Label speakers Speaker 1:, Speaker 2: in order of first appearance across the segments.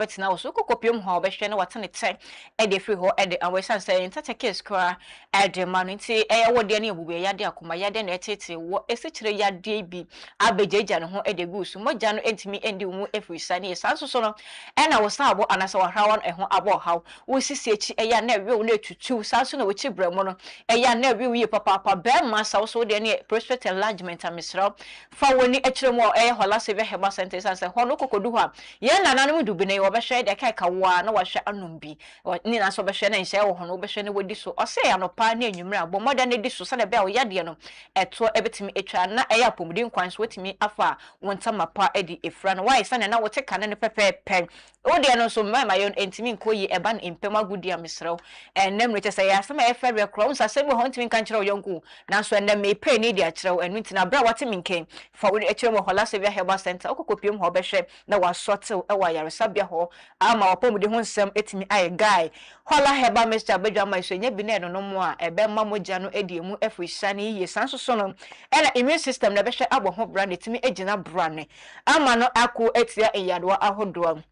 Speaker 1: but now so kopium ho be hwe na wate ne te e de free ho e de awesan say ntata case kra e de manu nti e wo de na ebube yade akoma yade na etete wo esichire yade bi abejeja ne ho e de gusu moja no entimi endi mu efrisa ne sanso so no e na wo sa abo anasa wa hrawa e ho abo haw wo sisi echi e ya na ewe wo na etutu sanso na wo chi bramo no e ya na ewe wo ye papa be ma sa wo so de ne prostate enlargement amisra fa woni echire mo e hola severe herbal center sanse ho no kokodu ho a ye nananom dubi ne wo be hwe de kai ka wa na wa hwe anombi ni na so be hwe na nhye wo ho no be hwe ne wodi so o se ya no pa na enwumre abo moda ne di so sa na be a wo yade no eto ebetimi etwa na e ya pomudi nkwan so wetimi afa wonta mapa edi efra no why sa na wo te kana ne pepepe o de no so ma yon entimi nkoyi eba na impem agudi amesrew ennem ne chese ya sama e fa rekro so asem ho ntimi kan kire yonku na so ennem me pay ne dia kirew enu ntina bra watimi nken fa wo echire mo hola severe herbal center okokopiem ho be hwe na wa sortew e wa yaresabia ho ama wapomudi ho nsem etimi aye guy hola herbal mixture bedwa ma so nya bi na no mo a ebe ma moja no edi mu efrisha ne yiye sanso so no ena immune system na be hwe abo ho bra ne etimi egina bra ne ama no ako etia eyadwa ahodoa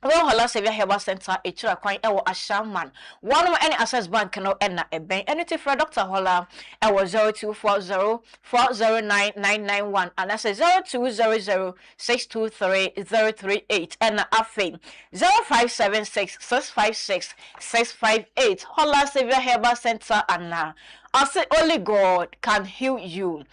Speaker 1: well, hola severe herbal center echira kwan ewo ashaman one mo any access bank no na eben anything for Dr. Hola ewo 0240409991 and that's 0200623038 and afe 0576656658 hola severe herbal center and I say only God can heal you.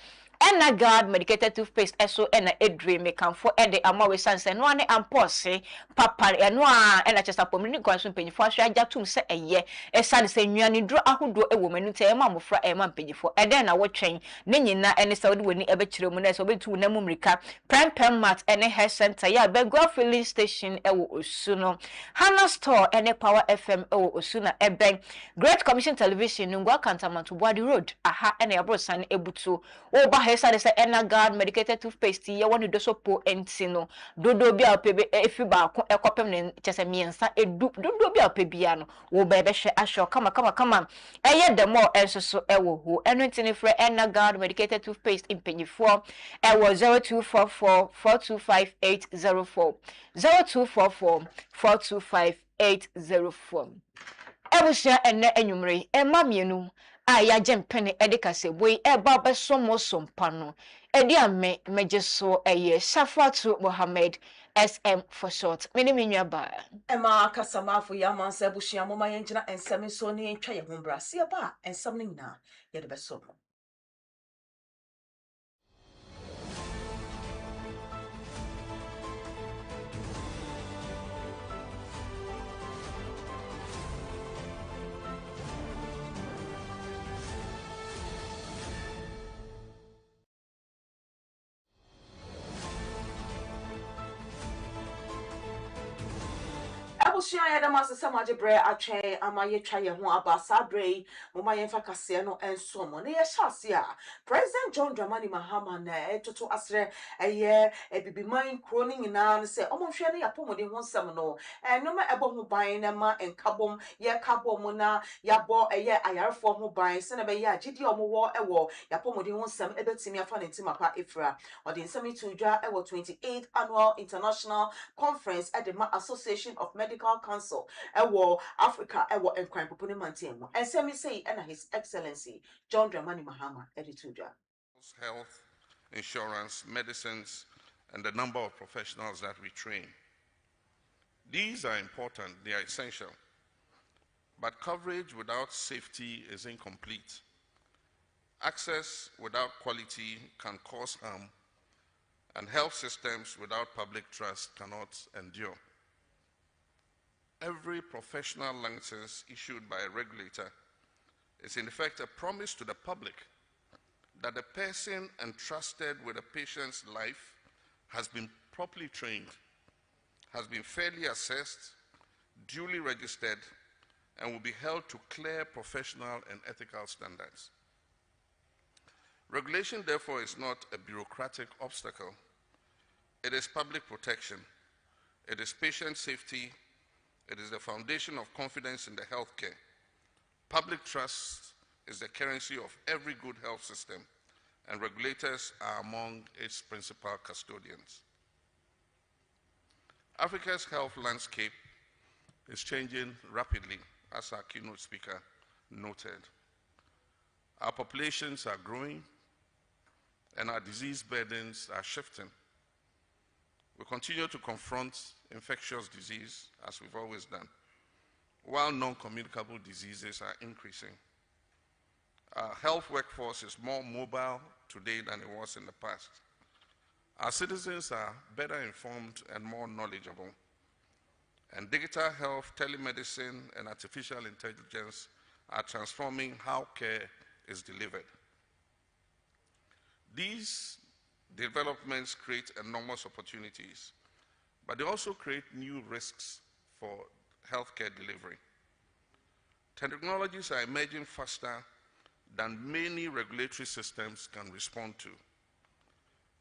Speaker 1: Ena God medicated toothpaste eso ena edre me kan for ede amawe sanse no ane ampose papa eno a ena chesa pomni kwanso mpanyifo ahwe ajatum se eye esane se nnuane duro ahodo ewo manu te ema mofra ema mpanyifo ede na wotwen ne nyina ene se wode woni ebekire mu na se obetu na mumrika Paramount ene hair center ya begwa filling station ewo osuno Hana store ene Power FM ewo osuna eben Great Commission Television ngwa kantamanto Boadi Road aha ene abrosan ebutu oba esa de say ena God medicated toothpaste ye woni do so po entino dodo bi a pebe efi ba ko ekopem ne chese miensa edu dodo bi a pebia no wo ba be hwe ahwe kama eye the more enso so ewo ho eno ntini frɛ ena God medicated toothpaste impanyifo ewo 0244425804 0244425804 ebusia enne enwumre ema mienu aya jempene edikase boy eba besomo sompano edi ame mejeso eye Shafatu Mohammed SM for short mini minwa ba
Speaker 2: ema kasamafu ya manse bushia moma yenjina ensem so ne entwa ye hombra se ba ensem ne nyina ye de beso Abusia ya da masesa majebre atwe amaye twa ye ho abasa bre moma ye mfa kase no enso mo ne ye hyase a President John Dramani Mahama na etoto asre eye ebibiman kroni nyina no se omonhwe ne yapomode ho nsem no enoma ebo ho ban na ma enkabom ye kabom na yabo eye ayarefo ho ban se na be ye agidi omowo ewo yapomode ho nsem ebetimi afa ne ntimapa efra odi nsem itudwa ewo 28th annual international conference at the Association of Medical Council ewo Africa ewo enkwan popone mantemu ensemi say na His Excellency John Dramani Mahama edituja
Speaker 3: health insurance medicines and the number of professionals that we train. These are important, they are essential, but coverage without safety is incomplete. Access without quality can cause harm, and health systems without public trust cannot endure. Every professional license issued by a regulator is in effect a promise to the public that the person entrusted with a patient's life has been properly trained, has been fairly assessed, duly registered, and will be held to clear professional and ethical standards. Regulation, therefore, is not a bureaucratic obstacle. It is public protection. It is patient safety. It is the foundation of confidence in the healthcare. Public trust is the currency of every good health system, and regulators are among its principal custodians. Africa's health landscape is changing rapidly, as our keynote speaker noted. Our populations are growing and our disease burdens are shifting. We continue to confront infectious disease, as we've always done, while non-communicable diseases are increasing. Our health workforce is more mobile today than it was in the past. Our citizens are better informed and more knowledgeable. And digital health, telemedicine, and artificial intelligence are transforming how care is delivered. These developments create enormous opportunities, but they also create new risks for healthcare delivery. Technologies are emerging faster than many regulatory systems can respond to.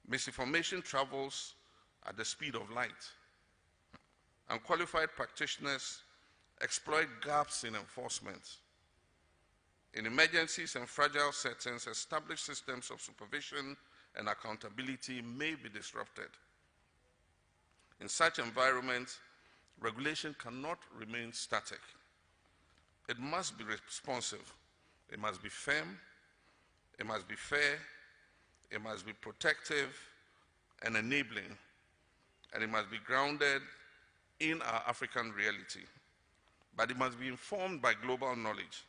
Speaker 3: Misinformation travels at the speed of light. Unqualified practitioners exploit gaps in enforcement. In emergencies and fragile settings, established systems of supervision and accountability may be disrupted. In such environments, regulation cannot remain static. It must be responsive. It must be firm. It must be fair. It must be protective and enabling. And it must be grounded in our African reality. But it must be informed by global knowledge.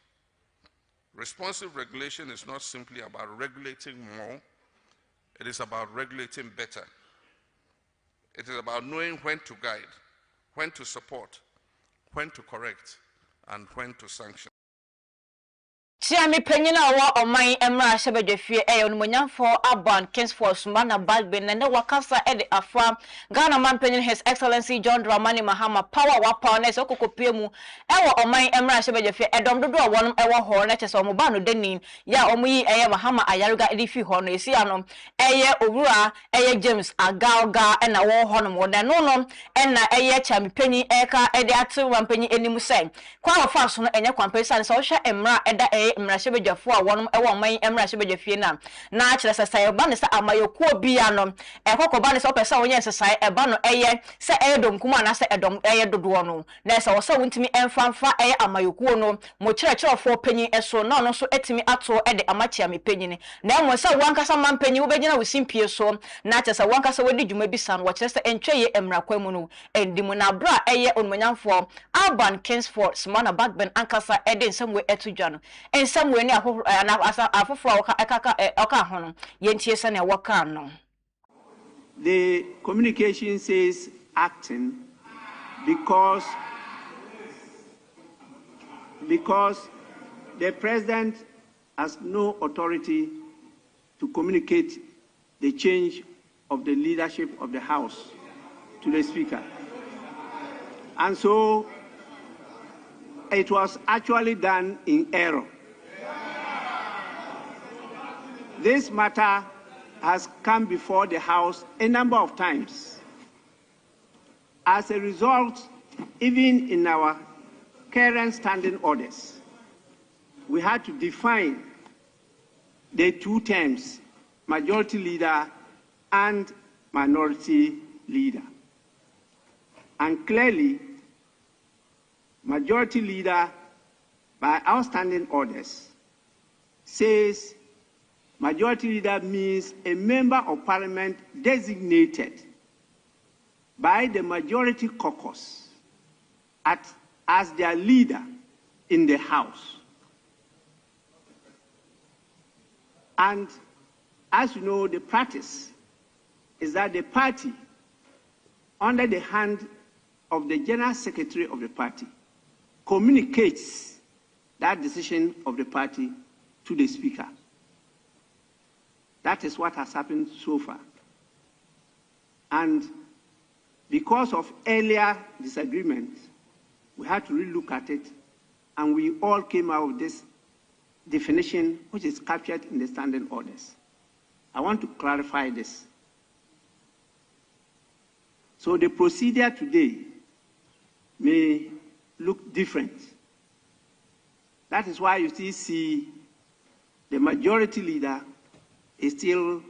Speaker 3: Responsive regulation is not simply about regulating more, it is about regulating better. It is about knowing when to guide, when to support, when to correct, and when to sanction.
Speaker 1: Tiami penyina wa oman emra sebedefie onumonyam for Aban Kings for Sumana Bagbin and wakasa ede afra Ghana man penyin His Excellency John Dramani Mahama power wa powernes okokopemu ewo oman emra sebedefie edom dodo wonum ewo ho na chese omo ba no denin ya omo yi Mahama ayaruga edifi ho no esi anom owura James Agalga na wo ho no mo da no no na Tiami penyin eka ede atu wan penyin enimu sei kwa ofa so no enye kwampesan so hwe emra eda mrashebejafo a wonum ewo man mrashebejafie na akire sesai eba ne se amayokuo bia no ekokoba ne se opesa wonye sesai eba no se edom kuma na se edom dodo no na se wo se wontimi emfanfa amayokuo no mo kirekirefo panyin eso na no so etimi ato ede amachia me panyin na mo se wankasa man panyin wo begina wo simpie so na akire se wankasa wodi dwuma bisa no wo kire se entweye emrakwamu no endimu na bra onmanyamfo Aban Kings for Sumana Bagbin ankasa ede nsem we etudwa no in some way
Speaker 4: the communication says acting because the president has no authority to communicate the change of the leadership of the House to the Speaker. And so it was actually done in error. This matter has come before the House a number of times. As a result, even in our current standing orders, we had to define the two terms, majority leader and minority leader. And clearly, majority leader, by our standing orders, says majority leader means a member of parliament designated by the majority caucus as their leader in the House. And as you know, the practice is that the party, under the hand of the General Secretary of the party, communicates that decision of the party to the Speaker. That is what has happened so far. And because of earlier disagreements, we had to relook at it, and we all came out with this definition, which is captured in the standing orders. I want to clarify this. So the procedure today may look different. That is why you still see the majority leader is still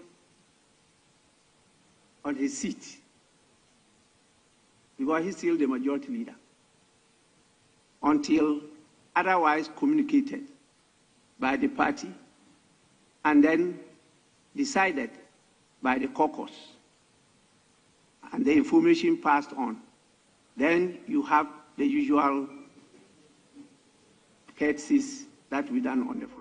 Speaker 4: on his seat. because he's still the majority leader, until otherwise communicated by the party and then decided by the caucus and the information passed on. Then you have the usual courtesies that we done on the floor.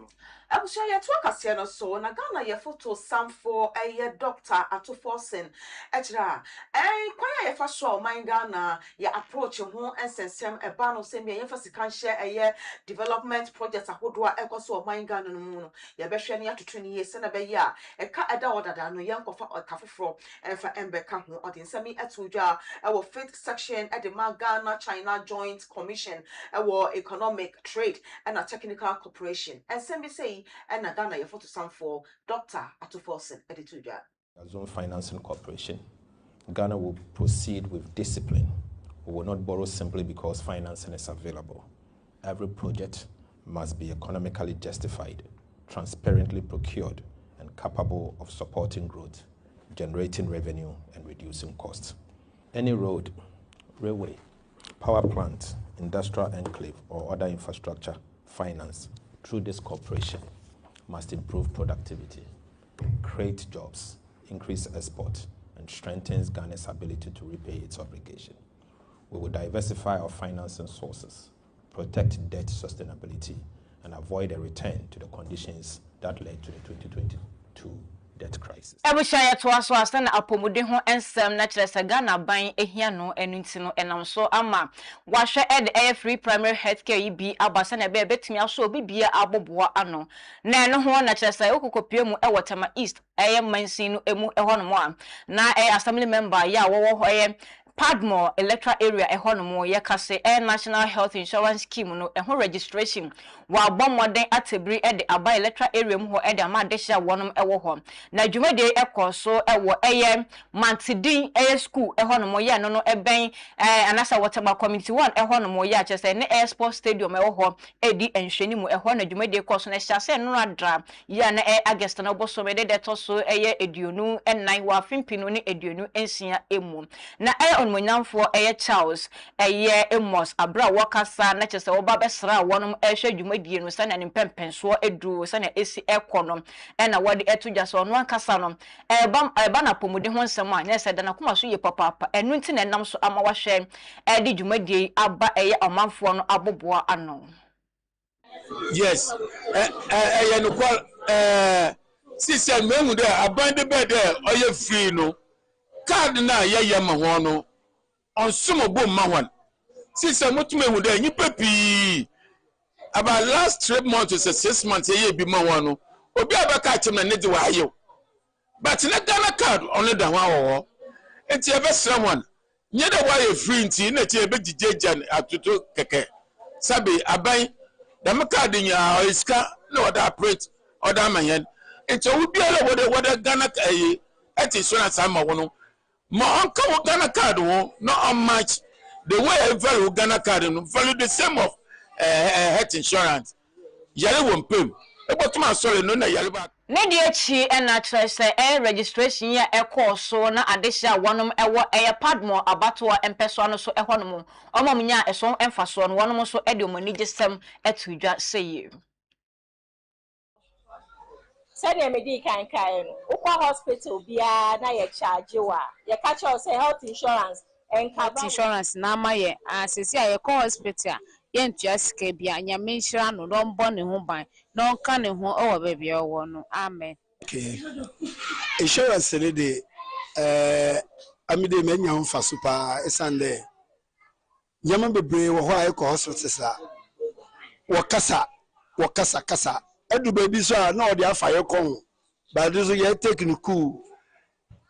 Speaker 2: Abusha ya tuwa kasiano so na Ghana ye photo samfo ye doctor ato forcing ejra kwanya ye fa so man Ghana ye approach ho ensensem eba no se me ye fa sika share ye development project ahodo a ekoso man Ghana no mu no ye behwe ne atoto ne ye se na be ya eka eda odada no ye nkofa kafoforo enfa embeka ho odinsemi etudwa ewo fifth section e de Ghana China Joint Commission ewo economic trade and a technical cooperation ensem be say and Ghana your photo some for Dr. Atuforsen Edituja.
Speaker 5: Zone Financing Corporation, Ghana will proceed with discipline. We will not borrow simply because financing is available. Every project must be economically justified, transparently procured, and capable of supporting growth, generating revenue, and reducing costs. Any road, railway, power plant, industrial enclave, or other infrastructure financed through this corporation must improve productivity, create jobs, increase export, and strengthens Ghana's ability to repay its obligation. We will diversify our financing sources, protect debt sustainability, and avoid a return to the conditions that led to the 2022 debt crisis.
Speaker 1: Abusha ya twaso asana apomode ho ensem na kyerese Ghana ban ehia no enunti no enam so ama wahwe ed free primary healthcare bi abasa na be betumi aso obi bia aboboa ano na eno ho na kyerese okokopie mu Watama East mansin no emu no mo a na assembly member ya wo ho Padmore electoral area ehonomo yekase national health insurance scheme no registration wa bommoden atebri de aba electoral area mu ho de amadehia wonom ewo ho na dwumade ekoso ewo mantidin school ehonomo ya no eben anasa Watama community 1 ehonomo ya chese ne sports stadium ewo ho edi enhwani mu eho na dwumade ekoso na hyase no adra ya na August na bosomede de toso eduonu ennan wa fimpino ne eduonu ensia emu na onmonyamfo Charles Emos abra wakasa na chese oba besra wonom ehwe dwumadie no sana ne mpempenso edru sana esi ekonom na wode etugya so no ankasa no eba na pomode ho nsem a na se da na koma so ye papa enu nti na nam so ama wahwe de dwumadie aba amanfo no aboboa ano.
Speaker 6: Yes no kwal system mehu de abande be de oye free no card na ye ma ho no onsumo bom ma hwan system mutume hu de nyipa pi about last 3 months or 6 months ye bi ma hwan no obi abaka atem na ne de wa ayo but na Ghana card on da hwan wo enti e be sra hwan nye de wa ye free nti na ti e be gijejan atoto keke sabe aban da me card nya iska no da operate other man enti obi ala wo Ghana et insurance ama wo no ma onka wo Ghana card wo no on match the way I value Ghana card no value the same of health insurance yare wo mpem e botuma sorry no na yare ba
Speaker 1: ne de echi na trese registration ya ekoso na adehia wonom ewo Padmore abatoa empeso no so ehonom omomnya eso emfaso no wonom so ede omani gisem etudwa seye
Speaker 7: Sani emedi kan no ukwa hospital bia na ye charge wa ye catch us health insurance and cover
Speaker 8: insurance na amaye asesi a ye call hospital ye ntua sika bia nyame nhira no don bo ne ho ban no nka ne ho owo bebia owo no amen.
Speaker 9: Okay, insurance ne de amide menya ho fa super esande nyama bebre wo ho ay ko hospital sa wakasa edu baby so na odi afa ye kon ba do so ye technical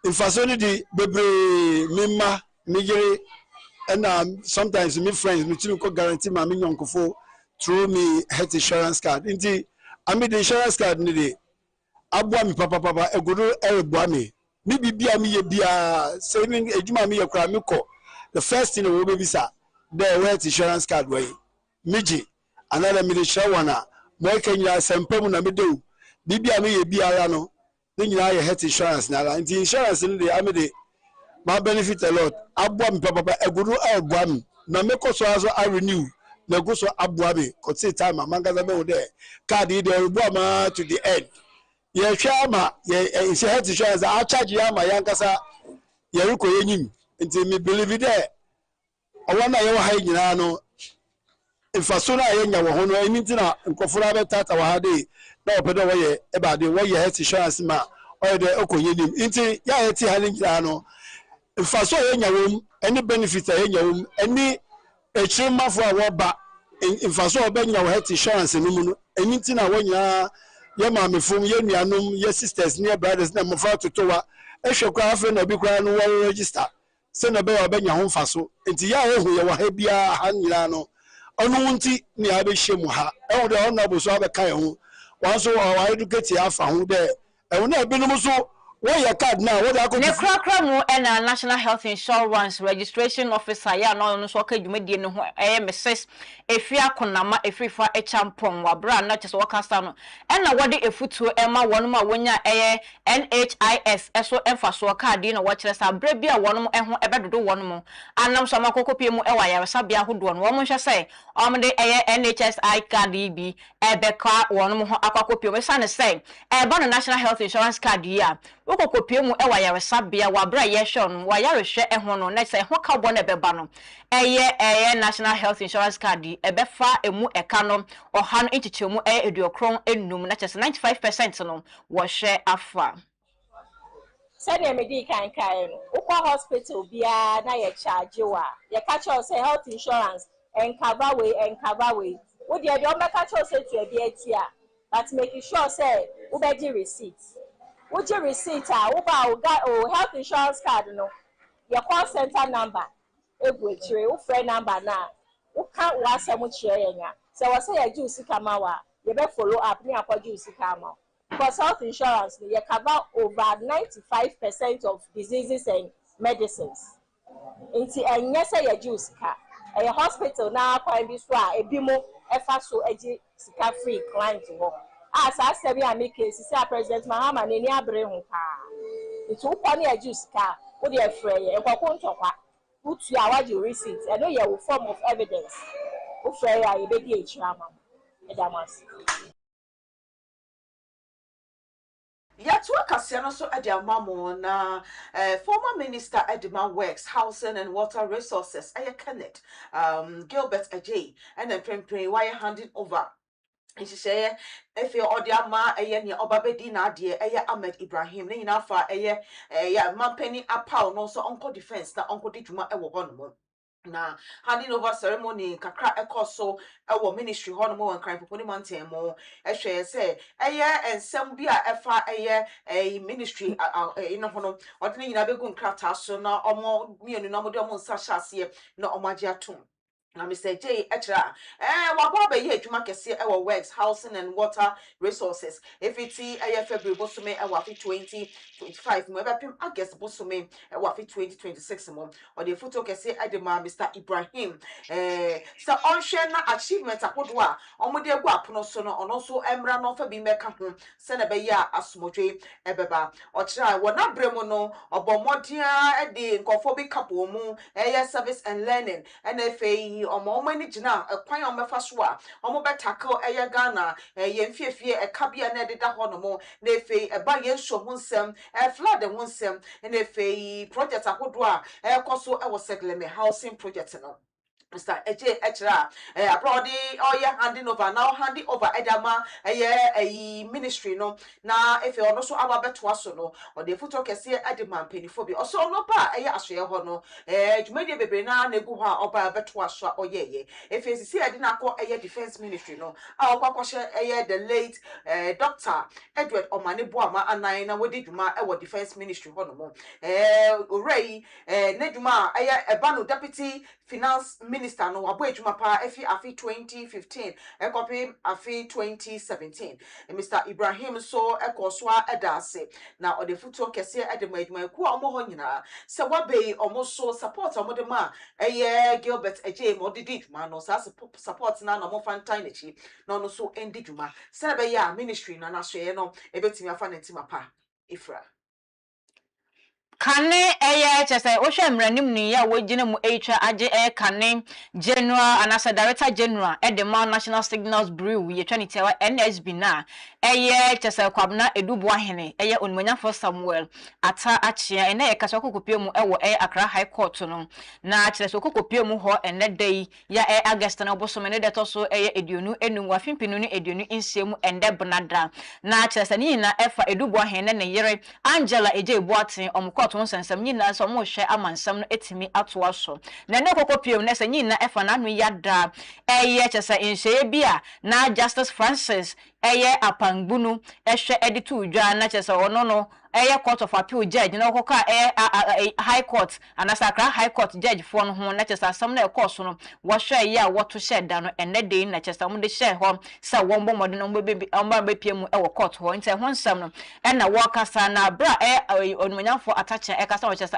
Speaker 9: infasoni di bebre mimma mijere and sometimes me friends me tinu ko guarantee ma me nyonkofo through me health insurance card inti ami the insurance card ni de abua mi papa egodo ebua mi bibia mi ye bia saving ejuma mi ye kra mi ko the first thing we be sa the health insurance card way miji another me the shawana mo kenya sempem na me do bibia mi ye biara no ni nyina ye health insurance na la inti insurance ni de ami de my benefit a lot. Abuam papa eguru abuam. Na meko so aso I renew. Na go so abuame. Cause say time amanga me wo there. Card dey abuama to the end. Ye hwa ma ye say health insurance I charge ya ma yankasa ye reko yenyim. Nti me believe there. Owana ye wo ha nyina no. Infaso na ye nya wo ho no eni na nkofura be tata wa ha dey. Na opedo wo ye e ba dey wo ye health insurance ma or the okoyenim. Nti ya ye ti ha nyina no. Infaso ye nya wo any benefit ye nya wo any echirmafo a wo ba infaso obenya wo health insurance no mu no eni na wo nya ye maamefom ye nuanom ye sisters ne brothers na mofa totowa ehwe kwa afa na bi kwa no wo register se na be obenya ho mfaso enti ya ehu ye wo ha bia ha nyira no onu nti ne abehye mu ha ehu de onu aboso abeka ye ho wanso wa educate afa ho de ehu na ebinom so wo ye card na wo da
Speaker 1: ne krakra mu na National Health Insurance Registration Officer ya no so ka dwumadie ne ho Mrs. Efia Konama Efrifa Echampon wa bra na chese wakasa no na wode efutuo ema wonum a wonya NHIS eso emfaso card no wo kire sa bra bia wonum ho ebedodo wonum anam so makokopie mu wa yaresa bia hodo no wo nhwe se omde NHS card bi ebeka wonum ho akwakopie me sane se eba no National Health Insurance card ya okokopie mu wa yaresa bia wa bra ye hwe no wa yarehwe ho no na se ho ka bo na beba no National Health Insurance card ebefa emu eka no oha no enchichemu eduokron enum na chese 95% no wo hwe afa
Speaker 7: sɛdeɛ mede kan no wokɔ hospital biara na yɛ charge wa yɛka kyerɛw sɛ health insurance cover way wode deɛ ɔmbɛka kyerɛw sɛ tua bi atia but make sure sɛ wobɛgye receipt wogye receipt a woba wo health insurance card no yɛ call center number egu akyire wo frɛ number na woka w'asɛm kyerɛ yɛn a sɛ wɔ sɛ yɛgye wo sika ma wa yɛbɛ follow up ne akɔgye wo sika ma because health insurance you cover over 95% of diseases and medicines. Inti enye say ye ju sika. E hospital na kwan bi so a ebi mo efa so agi sika free client ho. As I bi make case say President Mahama na ni abre ho ka. Itu ukọ na ye ju sika, wo de afre ye ekwakọ ntokwa. Utu a waji receipt, e no ye form of evidence. Wo frɛ ya ye be di echi ama. Edamas.
Speaker 2: Yet work as so at their mammo na former minister Edema Works, Housing and Water Resources, Kenneth Gilbert Ajay, and then Prempre wire handing over. And she say, if you order ma ni obabedi na dear Ahmed Ibrahim, ni nafa man penny a pound also uncle defense na uncle dijuma one. Na handing over ceremony kakra ekoso ewo ministry ho no mo kan poponi mountain mo ehwe say ensem bi a efa ministry no ho no odene nyina begu nkrata so na omo mienu na mo de omo nsa hyase na omo age atom na Mr. J Etra wabo be ye adwuma kese ewo Works Housing and Water Resources efiti February bosome ewo afi 2025 mo ebepim August bosome ewo afi 2026 mo o de photo kese edema Mr. Ibrahim so onhwe na achievement akodo a omo de egu apono so no ono so emra no fa bi meka ho se na be ya asomodwe ebeba o kira wona bremu no obomodia de nkofo bi kapo mu service and learning NFA omo mani gina kwan omefa so a omo betako Ghana yemfiefie ekabia na deda ho no mo na efe eba yenso ho nsem flood ho nsem na efe project akodo a ekoso ewo segleme housing project no Mr. Eje Echra abroad handing over now handing over edama ministry no na efe ono so ababeto aso no o de foto kese edema penifobia oso no ba aswe ho no dwumade bebre na negu ho a oba beto aso oyeye efe sisi ede na akọ defense ministry no a okwakọhye the late Dr. Edward Omane Boama anan na wodi dwuma ewo defense ministry ho no mo orei ne dwuma eba no deputy finance minister no abo adwuma pa afi 2015 ekopi afi 2017 Mr. Ibrahim so ekoswa edase na ode futo kese edema adwuma ku omo ho nyina se wabe omo so support omo de ma Gilbert Ajay mo de dwuma no sa support na no mo fantan echi no no so endi dwuma se be ya ministry na na hwe no ebetimi afa na ntima pa ifra
Speaker 1: Kane chese o hwe mranim ni ya wogine mu etwa age kane general anasa director general the Mount National Signals Bureau ye twa ni tewa NSB na chese kwabna edubo ahene onmanyafo Samuel ata achia ene kasa kokopie mu ewo Accra High Court no na chese kokopie mu ho ene day ya August na oboso ne deto so eduonu enunwa fimpinu ni eduonu insiemu ende bnada na chese ni na efa edubo ahene ne yere Angela eje ebuaten omkot won sensam nyina so mo hwe amansam no etimi atoa so na ne kokopiem na se nyina efa na anu yada chese inhye bia na Justice Francis apangbunu ehwe editu udwa na chese ono no Court of Appeal judge na okoka High Court anasa Accra High Court judge for no ho na chese asam na course no wo hwe ya woto hye da no ene dey na chese mo de hye ho sa wo mbɔ mɔde no mba bepiem court ho nte ho nsam no na wo kasa na bra onmanyafo atache kasa wo chese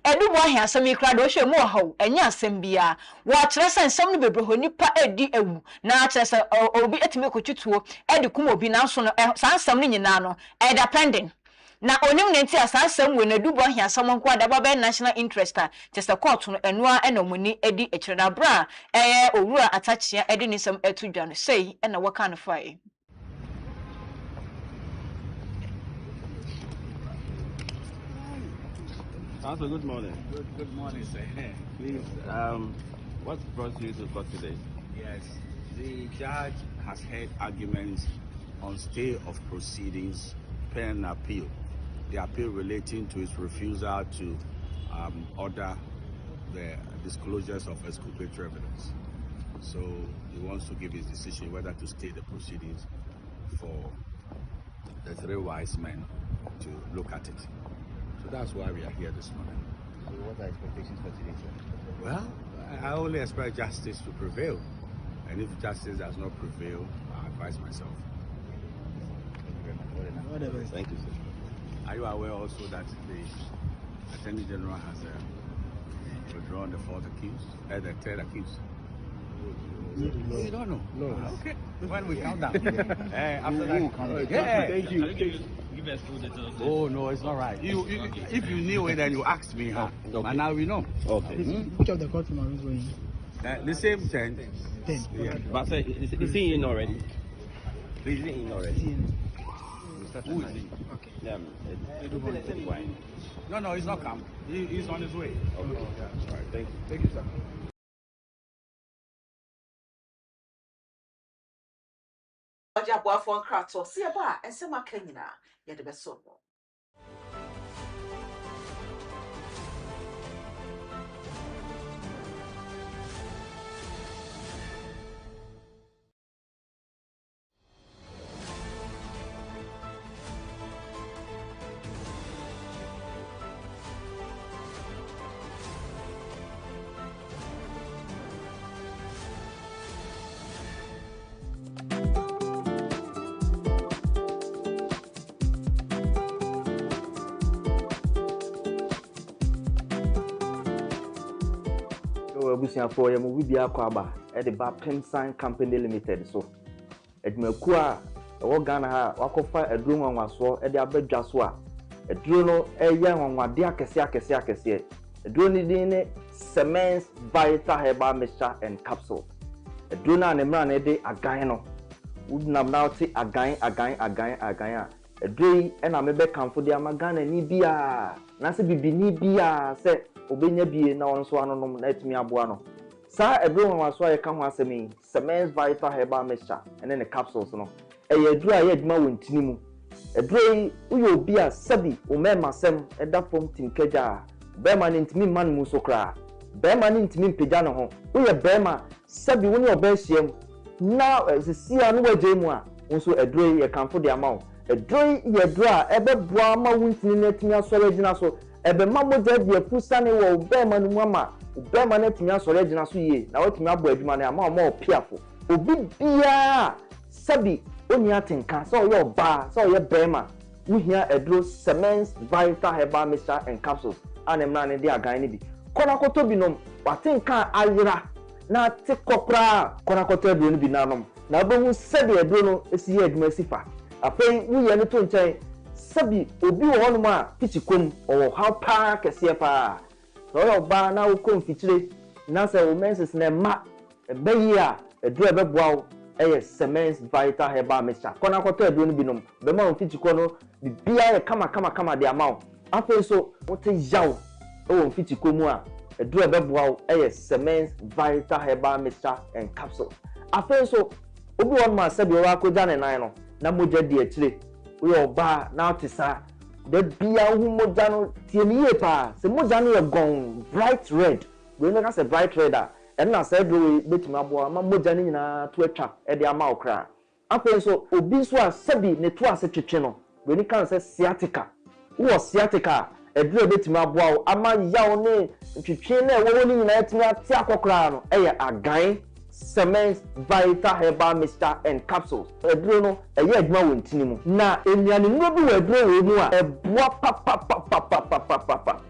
Speaker 1: edubo ahia asam ikra do hwe mu ho enya asam bia wo kyerɛ sɛ nsam no bebre ho nipa edi ewu na chese obi etime kotutuo edi kum obi na so no san nsam no nyina no depending na onim ne nti asasam we na dubo ahia asam nko adaba be national interest chese court no enua enomuni edi ekyereda bra owura atache edi nisam etudwa no sei na waka no fae.
Speaker 10: Also, good morning.
Speaker 11: Good morning, sir.
Speaker 10: Please, what brought you to court today?
Speaker 11: Yes, the judge has heard arguments on stay of proceedings pending appeal. The appeal relating to his refusal to order the disclosures of exculpatory evidence. So he wants to give his decision whether to stay the proceedings for the three wise men to look at it. So that's why we are here this morning.
Speaker 10: So what are expectations for today, sir?
Speaker 11: Well, I only expect justice to prevail. And if justice does not prevail, I advise myself.
Speaker 10: Thank you very much. Thank you, sir.
Speaker 11: Are you aware also that the Attorney General has withdrawn the fourth accused, the third accused?
Speaker 10: No.
Speaker 11: You don't know?
Speaker 10: No.
Speaker 11: Okay. When we count down. After that.
Speaker 10: Yeah. Thank you.
Speaker 11: Give us full details. Oh, no, it's not right. If you knew it, then you asked me. Huh? Okay. And now we know.
Speaker 10: Okay.
Speaker 12: Which of the courtroom are we going?
Speaker 11: The same 10.
Speaker 12: 10.
Speaker 11: Yeah.
Speaker 10: But sir, is he in already? Is he in already?
Speaker 11: Who is he?
Speaker 12: Okay.
Speaker 10: Yeah.
Speaker 11: No, he's not come. He's on his way.
Speaker 10: Okay.
Speaker 11: Yeah.
Speaker 10: All right. Thank you.
Speaker 11: Thank you, sir.
Speaker 2: Oja boafo nkrato se ba ensema kanyina ye de beso no.
Speaker 13: Abusia for ya mu bibia kwaba the Paramount Company Limited so edmaku a wo Ghana ha wakofa eduro nwanwaso de abadwa so a eduro no eye nwanwade akese eduro ni din ne Cement Vital Herbal Mixture and Capsule eduro na ne mra na de agan no wudnam na oti agan a eduro yi na mebe kanfo de amagana ni bia na se bibini bia se obenya bie na won so anonom na etimi aboa no sa eduro nwanwaso ye ka ho asemi Cement Vital Herbal Mixture and then the capsules no eduro a ye adwuma wontini mu eduro yi uyo obi a sabi o mema sem eda fom tinkaja bema ne ntimi man mu so kra bema ne ntimi mpegya no ho uye bema sabi woni obehiem na sisia no waje mu a wonso eduro yi ye kanfo de ama wo eduro yi ye eduro a ebeboa ma wontini na etimi asore gina so ebe mamoja de afusane wo bema no mu ama bema na etimi asore gina so yie na watimi abo adwuma na ama o piafo obi bia sabi oni atenka so yo ba so ye bema wuhia eduro Cement Vital Herbal Mixture and Capsules anemna ne de agan ne bi kona koto binom watenka ayira na tekokra kona koto eduro ne bi nanom na obehu sabi eduro no esi ye adwuma sifa afei wuye ne to nchen sabi obi wo hono ma fitikom o how pa kese pa so yo ba na wo kom fitire na se wo menses na ma ebayi a edu ebeboa wo eye cement vital herbal mixture kona kwato edu no binom be ma wo fitiko no bibia ye kama de ama wo afa so wote yawo o fitiko mu a edu ebeboa wo eye cement vital herbal mixture and capsule afa so obi won ma sabi wa akoja ne nan no na moja di etire we oba na otisa de bia hu moja no tie ni ye pa se moja no ye gon bright red we no ka se bright red a en na se do betima abo ma moja ni nyina to atwa e de ama okra afa so obi so a sabi ne to ase twetwe no we ni kan se sciatica wo sciatica edure betima abo ama yawo ne twetwe na wo ni nyina etimi ate akokra no e ye agan cement vital herbal mixture and capsules eduro no eye adwuma wontini mu na enuane no bi wo eduro wo mu a eboa pa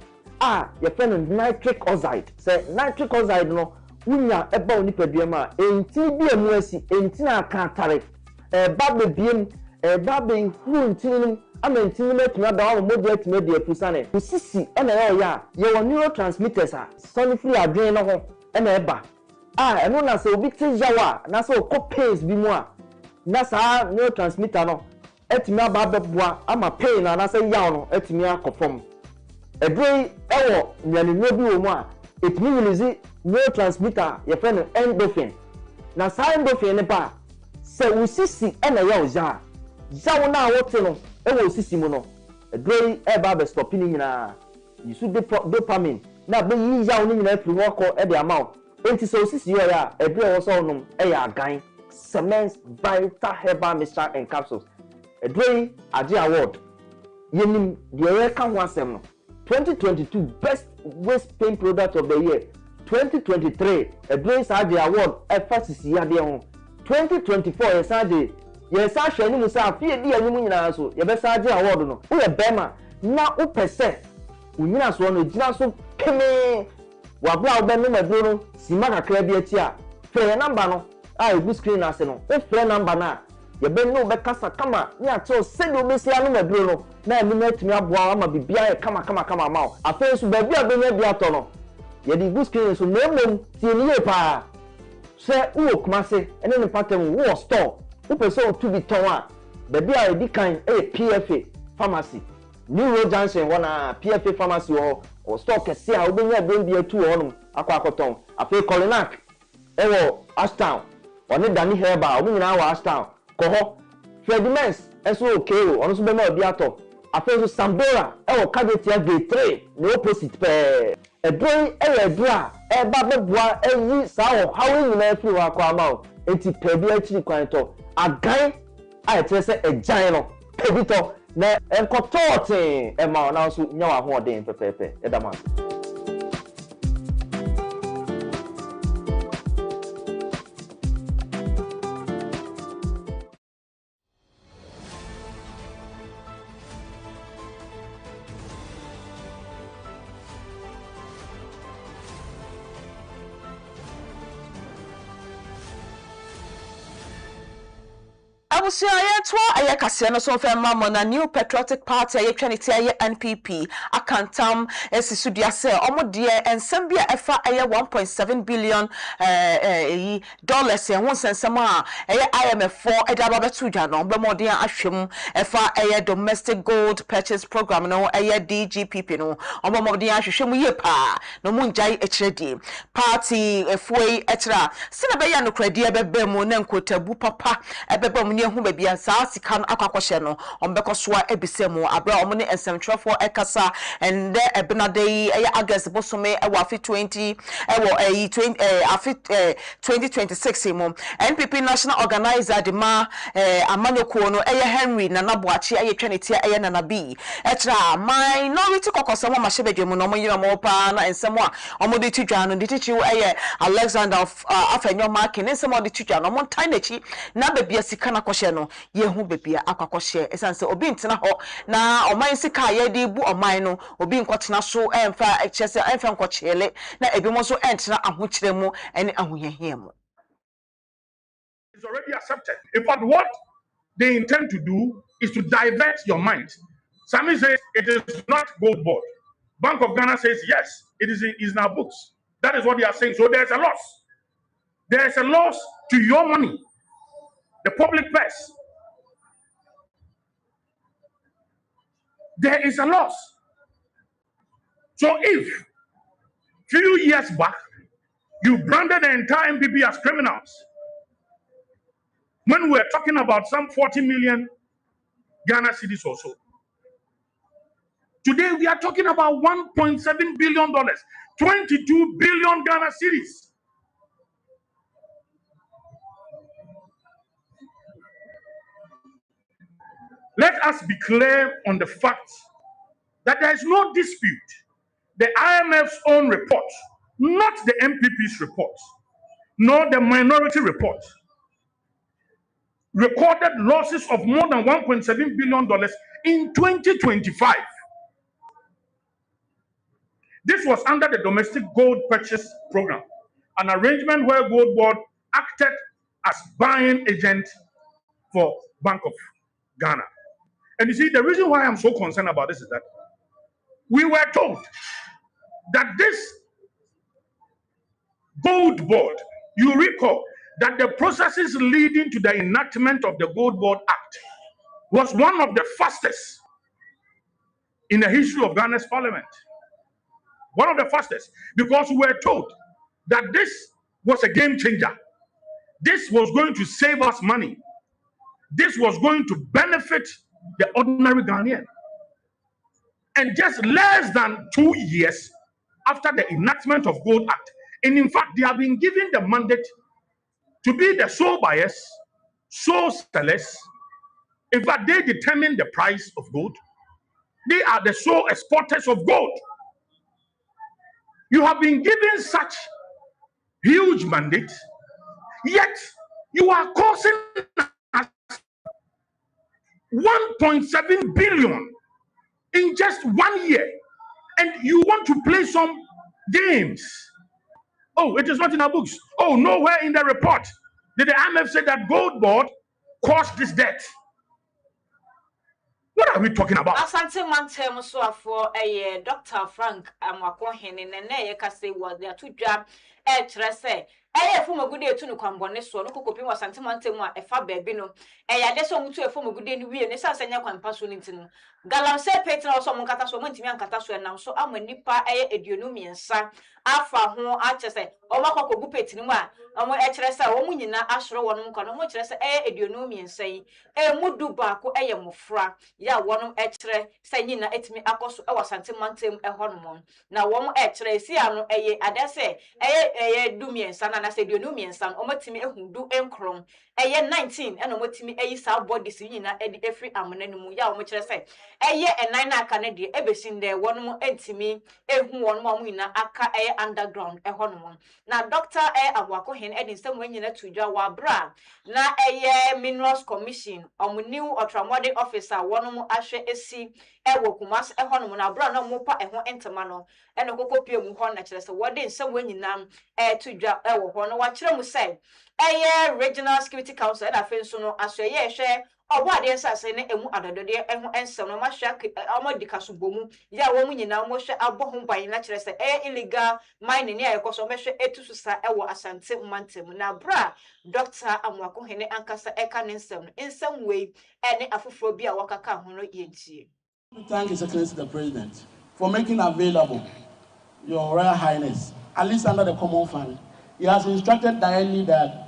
Speaker 13: ye friend nitric oxide say nitric oxide no wunya eba onipadua ma enti bi emu asi enti na aka tare ba bebiem ba be hu ntini ama ntini metuna da wo modi atime de afusane usisi na ya ye wo neurotransmitters a sonifree adwen no ho na eba eno na se obi ti jawa na se pains bi mu a na sa neurotransmitter no etimi aba beboa ama pain na se yaw no etimi akofom edrei ewo nyanenwo bi wo mu a etimi release neurotransmitter ye fe no endorphin na sa endorphin ne ba se usisi na yaw ja jaw na wote no ewo usisi mu no edrei eba be stop ni nyina yisu dopamine na be yi yaw ni nyina firi woko e de amount enti so sisi yo ya edre wo so num e ya gan cement vital herbal mixture and capsules edre age award yenim de ye ka ho asem no 2022 best waist pain product of the year 2023 edre age award e fa sisi ya de ho 2024 ye sa hwe ni mu sa afie di anim nyina so ye be sa age award no wo ye bema na wo pese unyina so no gina so peme wabla obenu meduro sima kakra bi ati a fe number no a egu screen ase no o fe number na ye be no be kasa kama ni ato se do be sia no meduro no na emi na atimi aboa ama bibia ye kama ma afa so ba bi abenya bi ato no ye di egu screen so memom tie ni ye pa se wo kumase ene ne patem wo store wo person to bi ton a ba bi a edi kan PFA pharmacy New Road Junction wana PFA pharmacy o stock kese a obenya dem bi atu honum akwakoton afi Colinac ewo Ashtown oni Dani Herba obi nyina wa Ashtown ko ho Fredimens eso okeo ono so be ma obi ato afi so Sambora ewo Kajetia Gate 3 no opposite pe edron edra e ba beboa eyi sa ho hawo nyina afi wa kwa ma enti pe bi akiri kwan to agan a etrese ejan no pebito na enkotote e ma na so nya wa ho den pepepe e da ma
Speaker 2: abusia yetwa aye kase no so fe mamo na New Patriotic Party aye twaniti aye NPP akantam esisudua se omode ensem bia efa aye 1.7 billion dollars e won sensem a aye IMF edaba betu dwa no bemode ahwem efa aye domestic gold purchase program no aye DGPP no omomode ahwehwem ye pa no munjai echiredi party efuei etira sina be ya no kredi ebebem na nkotabu papa ebebem hu bebia saa sika no akwakwohye no ombekoswa ebisemu abra omo ne ensemtrefo ekasa ende ebinadei eye August bosome ewo afi 20 ewo 2026 mu NPP national organizer de ma amanyokuo no eye Henry Nanaboachi eye twanetia eye Nanabi etra minority kokosemo mahebedwemu no moyira mo pa na ensemo a omo de tidwa no de tichiwo eye Alexander afenyo mark ne ensemo de tidwa no mo ntan nachi na bebia sika na no ye hu bebia akwakwohye esanse obi ntena ho na oman sika ye di bu oman no obi nkotena so emfa echese emfa nkwochele na ebi mo so entena ahokyere mu ene ahoyehie mu.
Speaker 14: Is already accepted. In fact, what they intend to do is to divert your mind Sami says it is not gold board. Bank of Ghana says yes, it is in our books. That is what they are saying. So there's a loss. There's a loss to your money, the public purse. There is a loss. So if few years back you branded the entire MPP as criminals, when we're talking about some 40 million Ghana cedis or so, today we are talking about $1.7 billion, 22 billion Ghana cedis. Let us be clear on the fact that there is no dispute. The IMF's own report, not the MPP's report, nor the minority report, recorded losses of more than $1.7 billion in 2025. This was under the domestic gold purchase program, an arrangement where Gold Board acted as buying agent for Bank of Ghana. And you see, the reason why I'm so concerned about this is that we were told that this Gold Board, you recall that the processes leading to the enactment of the Gold Board Act was one of the fastest in the history of Ghana's parliament. One of the fastest, because we were told that this was a game changer. This was going to save us money. This was going to benefit the ordinary Ghanaian. And just less than 2 years after the enactment of Gold Act, and in fact, they have been given the mandate to be the sole buyers, sole sellers. In fact, they determine the price of gold. They are the sole exporters of gold. You have been given such huge mandate, yet you are causing us 1.7 billion in just 1 year, and you want to play some games. Oh, it is not in our books. Oh, nowhere in the report did the IMF say that Gold Board caused this debt. What are we talking about?
Speaker 1: Asante Mantem so for a Dr. Frank Amakohen and Nene Kase was there to jab trese. From a good day to no kwambone so no kokopi was Asante Mantem a fa baby no. Ya de so mutu from a good day ni we ne sa senya kwampa so nti no. Galam se petra so mo kata so mo ntimi ankata so nam so amanipa eduonu miensa afa ho achese o makokobu peti ni mu a omo ekyerese o mu nyina asoro wono nkwa no mo kyerese eduonu miensa yi mudu baako mofra ya wono ekere sanyina etimi akoso Asante Mantem honomon na wom ekere si ano adese dumiensa na se duonu miensa omatimi ehudu enkron 19 eno motimi sa body si nyina efri amana no mu ya wom kyerɛ sɛ enan na aka ne de ebesinde wonom entimi ehu wonom amu nyina aka underground honomon na Dr. Awakohen nsɛm nyina tudwa wa bra na Minerals Commission new ultramodern officer wonom ahwɛ esi wo kumas honom na bra na mopa ho entema no eno kokopie mu ho na kyerɛ sɛ wode nsɛm nyina tudwa wo ho no wa kyerɛ mu sɛ Regional Security Council and afei so no asɔye hwɛ ɔbɔade nsase ne emu adodode ho ensɛm no mahwɛ amodika so bomu ya wo mu nyina mo hwɛ abɔ ho ban na kyerɛ sɛ illegal mining ne ayɛkɔ so mehwɛ etu sa wo Asante Mantem na bra Dr. Amoakohene ankasa eka ne nsɛm wei ne afoforo bi a wakaka ho no yentie.
Speaker 15: Thank His Excellency the President for making available Your Royal Highness, at least under the Common Fund. He has instructed directly that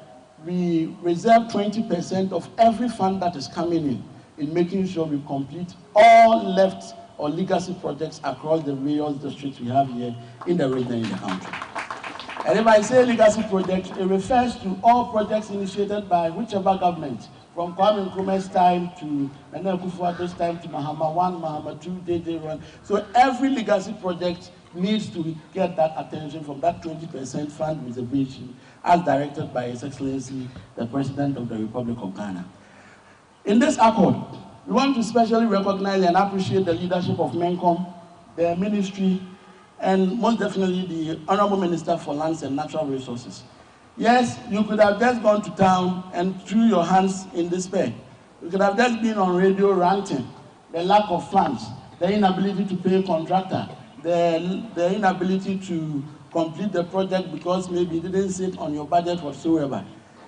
Speaker 15: we reserve 20% of every fund that is coming in making sure we complete all left or legacy projects across the various districts we have here in the region in the country. And if I say legacy projects, it refers to all projects initiated by whichever government, from Kwame Nkrumah's time to Nana Akufo-Addo's time to Mahama 1, Mahama 2, Day 1. So every legacy project needs to get that attention from that 20% fund reservation as directed by His Excellency, the President of the Republic of Ghana. In this accord, we want to specially recognize and appreciate the leadership of MENCOM, the ministry, and most definitely the Honorable Minister for Lands and Natural Resources. Yes, you could have just gone to town and threw your hands in despair. You could have just been on radio ranting the lack of funds, the inability to pay contractor, the inability to complete the project because maybe it didn't sit on your budget whatsoever.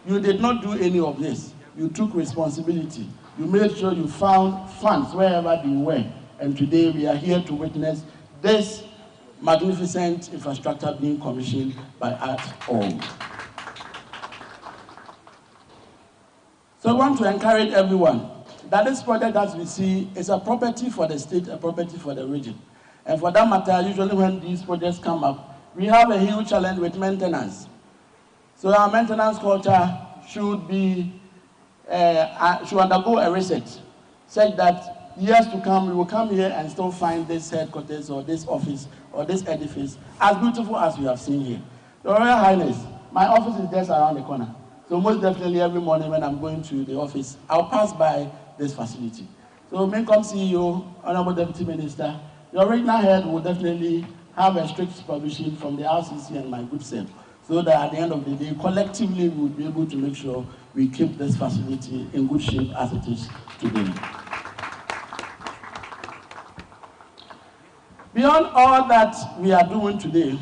Speaker 15: You did not do any of this. You took responsibility. You made sure you found funds wherever they were. And today we are here to witness this magnificent infrastructure being commissioned by us all. So I want to encourage everyone that this project, as we see, is a property for the state, a property for the region. And for that matter, usually when these projects come up, we have a huge challenge with maintenance. So our maintenance culture should undergo a reset, such that years to come, we will come here and still find this headquarters or this office or this edifice as beautiful as we have seen here. Your Royal Highness, my office is just around the corner. So most definitely every morning when I'm going to the office, I'll pass by this facility. So Maincom CEO, Honorable Deputy Minister, your regional head will definitely have a strict supervision from the RCC and my good self, so that at the end of the day, collectively, we will be able to make sure we keep this facility in good shape as it is today. Beyond all that we are doing today,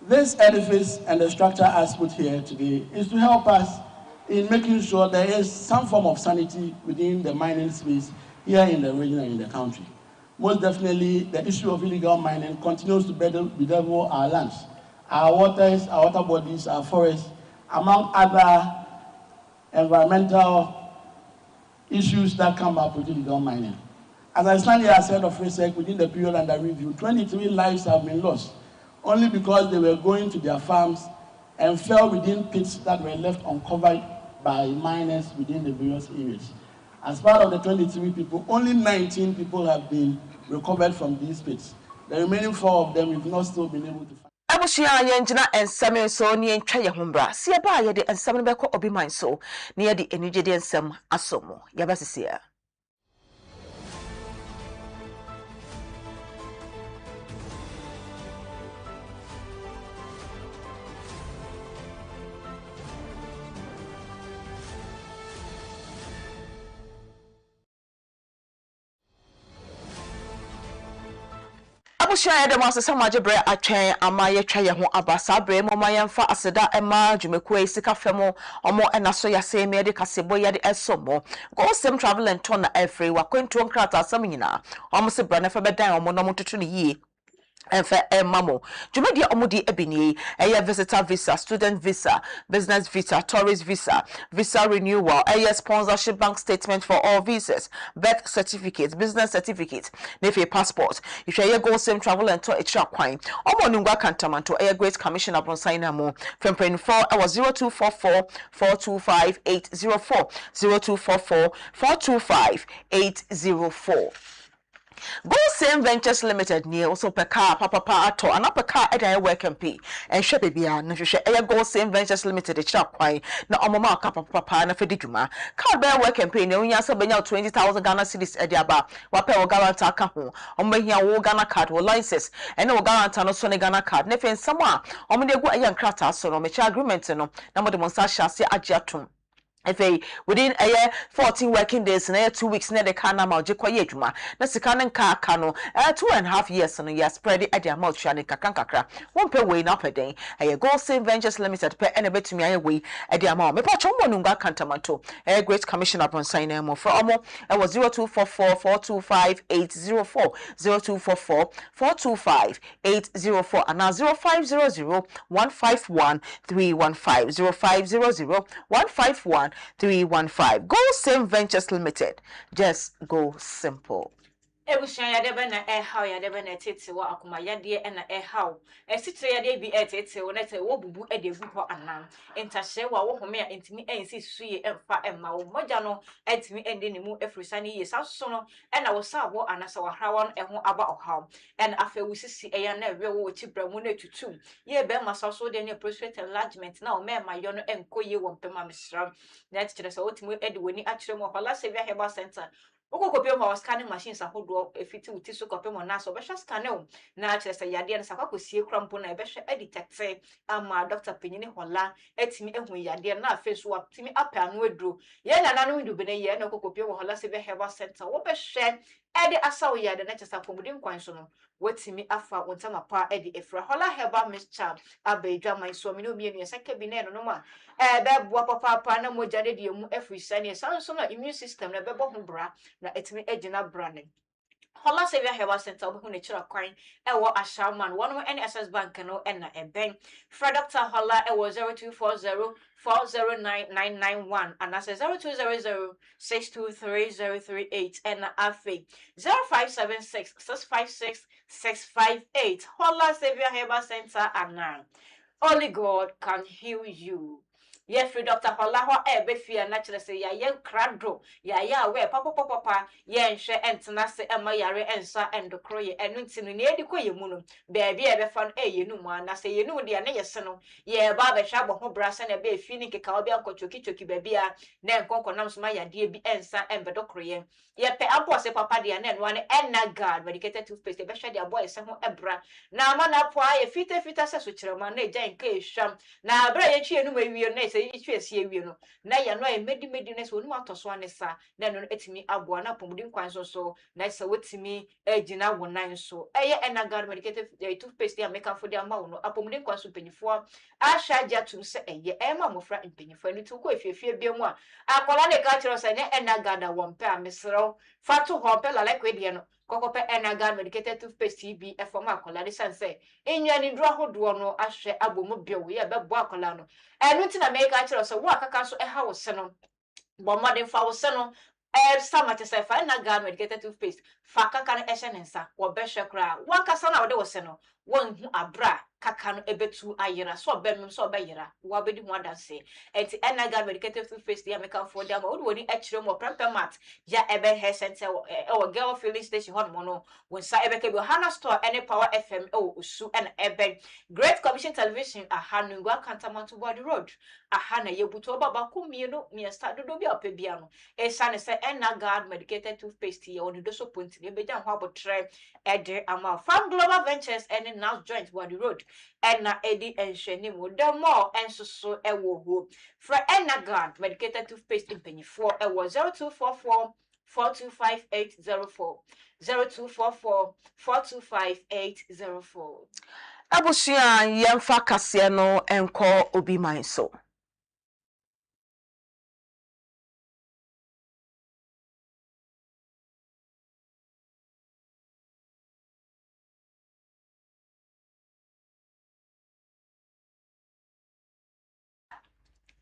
Speaker 15: this edifice and the structure as put here today is to help us in making sure there is some form of sanity within the mining space here in the region and in the country. Most definitely, the issue of illegal mining continues to bedevil our lands, our waters, our water bodies, our forests, among other environmental issues that come up with illegal mining. As I stand here as head of research within the period under review, 23 lives have been lost only because they were going to their farms and fell within pits that were left uncovered by miners within the various areas. As part of the 23 people, only 19 people have been recovered from these pits. The remaining 4 of them we've not still been able to find.
Speaker 2: Abushia yenjina ensem so ni entwa ye hombra. Se ba ye de ensem no beko obi man so. Na ye de enije de ensem asomo. Yabasisia. Abushia de masesa majebre atwen amaye twa ye ho abasa bre mo mayemfa aseda ema dwumeko esika femo omo enaso yase me de kasebo ye de esomo go sem travel and turn na every wakwentu nkrata asam nyina omo se bra na fa bedan omo no mototo ne yie enfe mamo jumedi omudi ebini visitor visa, student visa, business visa, tourist visa, visa renewal, sponsorship bank statement for all visas, birth certificate, business certificate, nefe passport. If you go same travel and tour extra kwine omo nungwa kantamanto great commission upon sign mo from 4 hours 0244 425 804 0244 425 804. Go Same Ventures Limited near also per car, papa ato, and upper car at a work and pay. And she baby, and she share Go Same Ventures Limited, a chap quite, no omama papa and a fedijuma. Car bear work and pay, no yasa benya 20,000 Ghana cedis at the aba, wape or garanta kaho, on making a Ghana card or license, and no garanta no sonny Ghana card, nefe somewhere, on the go a young crata, so no mature agreement, no, number the monsasha say ajatum. Within a year, 14 working days, and 2 weeks near the Kana Maujikoye Juma, Nasikan Kano, 2.5 years, and you spread it at your mouth, Shani Kakankakra, 1 per way up a day, a Go Same Ventures Limited, per any bit to me away at the amount. Me patch on Nunga Cantamanto, a great commission upon signing more for Omo, I was 0244 425 804, 0244 425 804, and now 0500 151 315, 0500 151 315. Go Same Ventures Limited. Just go simple. Ebusha ya debe na how ya debe na tete wa akoma ya de na how esitire ya de bi tete wo na te wo bubu de gu ho anan entahye wa wo home a entimi ensi suye emfa emma wo moja no entimi ende ne mu afrisa ne ye saso no na wo sabo anasa wa hrawa no ho aba ohaw en afa wo sisi ya na ewe wo chibra mu na tutu ye be ma saso de ne prostate enlargement na o me ma yo no enkoye wo mpema mesra na tete se wo timi ede woni akire mu hola sevia herbal center
Speaker 1: Oko kopie ma scanning machines ahodo efiti uti so kopie mo na so be scanner na kire se yade na sakwa kosie krampo na be hwe detect ama doctor penyini hola etimi ehu yade na afi so atimi apa anu aduro ye na nanu ndu be ne ye na oko kopie mo hola se be herbal center wo be hwe ede asawo yade na chesa pomudin kwan so no watimi afa wontama pa ede efra hola herbal mixture abedwa man so mi no mi enu seke bi na no ma be boa papa na moja de mu efri sane sanso na immune system na be bo ho bra na etimi agina branding Hola Savia Hewa Center obi hune chira kwan ewo Ashaman one mo NSS Bank no na eben Fred Dr. Hola ewo 0240409991 and that's 0200623038 and afi 0576656658 Hola Savia Hewa Center and only God can heal you. Yes, free Dr. Hola ebe fia naturally say ya yen krado ya we papa yen hwe entena se ema yare ensa endokroye enu ntinu ne edi koye mu no baby ebe fan yenu mu ana se yenu de na yese no ye ba be hwa bo ho bra se na be fi ni keka obi ankochoki baby a na enkonko nam so ma yade bi ensa embedokroye ye pe abo se papa de na enu ane enna god medicated toothpaste be hwe de abo ese ho ebra na ama na po aye fita se so kirema na eja nka ehwam na abra ye twie enu mawie na se yi twie se ewie no na ya no medi na se onu atoso anesa na no etimi aboa na pomudin kwan so na se wetimi agina wonan so eye enagar medicated toothpaste ya make for dia mawo no apomudin kwan so penyifo ahwa ja tum se eye ema mofra mpenyifo ni tu ko efiefie bia mu a akola ne ka kiro se ne enagar da wompe a mesro fatu hope la like we dia no kokope enagar medicated toothpaste bi efom akola de sanse enwa ni dro ahodo no ahwe abomu bio ye bebo akola no enu ti na make ka kiro se wo akaka so eha wo se no bomodin fa wo se no sama te se fa na God medicated toothpaste fa kaka no eshenensa wo behwe kra wo kasa na wo de wo se no won hu abra kaka no ebetu ayira so bemem so obeyira wo bedi hu adanse enti na God medicated toothpaste ya make for dem wo woni akire mo Paramount ya ebe hair center wo girl filling station hon mo no won sa ebe ke bi Hana store any power FM osu and ebe Great Commission Television ahanu ngwa Kantamanto Body Road ahana yebuto baba kumienu miesta dodo bi opebia no esane se enna God medicated toothpaste ye on do so point ne beja ho abotre ede ama Farm Global Ventures and now joint Body Road enna edi enhwene mu the more ensoso ewo ho fra enna God medicated toothpaste impanyfo ewo 0244 425804 0244
Speaker 2: Abusia yemfa kase no enko obi man so.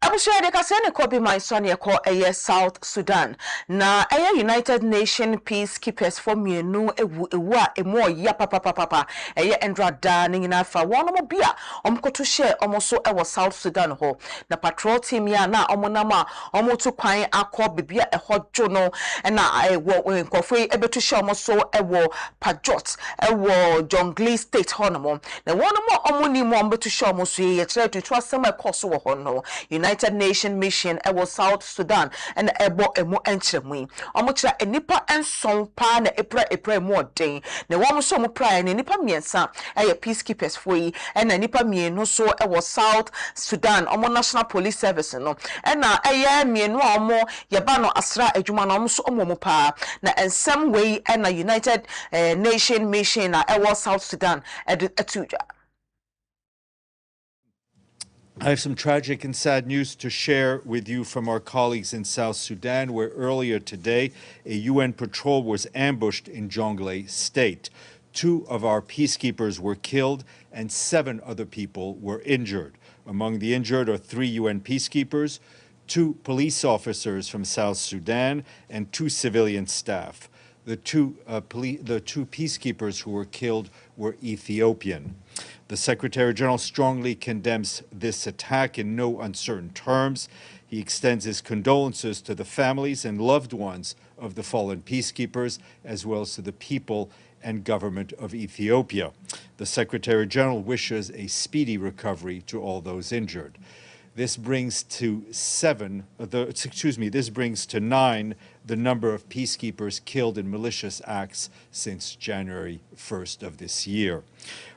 Speaker 2: Abusia de kasene ko bi man so na ko eye South Sudan na eye United Nation peacekeepers for mienu ewu a emo ya papa eye endrada ne nyina fa wono mo bia omkoto share omoso ewo South Sudan ho na patrol team ya na omonam a omoto kwan akọ bibia ehojo no na ewo nkofo ebeto share omoso ewo Pajot ewo Jonglei state honomo na wono mo omoni mo ombeto share omoso ye kire tutu asem ekoso wo ho no United Nation mission ewo South Sudan and ebo emu enchemu omo kira enipa enson pa na epra mu odin na wom so mu pra na enipa miensa eye peacekeepers foi na enipa mienu so ewo South Sudan omo National Police Service no na eye mienu omo yeba no asra adwuma no omo so omo mu pa na ensem wei na United Nation mission na ewo South Sudan etuja.
Speaker 16: I have some tragic and sad news to share with you from our colleagues in South Sudan, where earlier today a UN patrol was ambushed in Jonglei State. 2 of our peacekeepers were killed and 7 other people were injured. Among the injured are 3 UN peacekeepers, 2 police officers from South Sudan, and 2 civilian staff. The two peacekeepers who were killed were Ethiopian. The Secretary General strongly condemns this attack in no uncertain terms. He extends his condolences to the families and loved ones of the fallen peacekeepers, as well as to the people and government of Ethiopia. The Secretary General wishes a speedy recovery to all those injured. This brings to this brings to 9 the number of peacekeepers killed in malicious acts since January 1st of this year.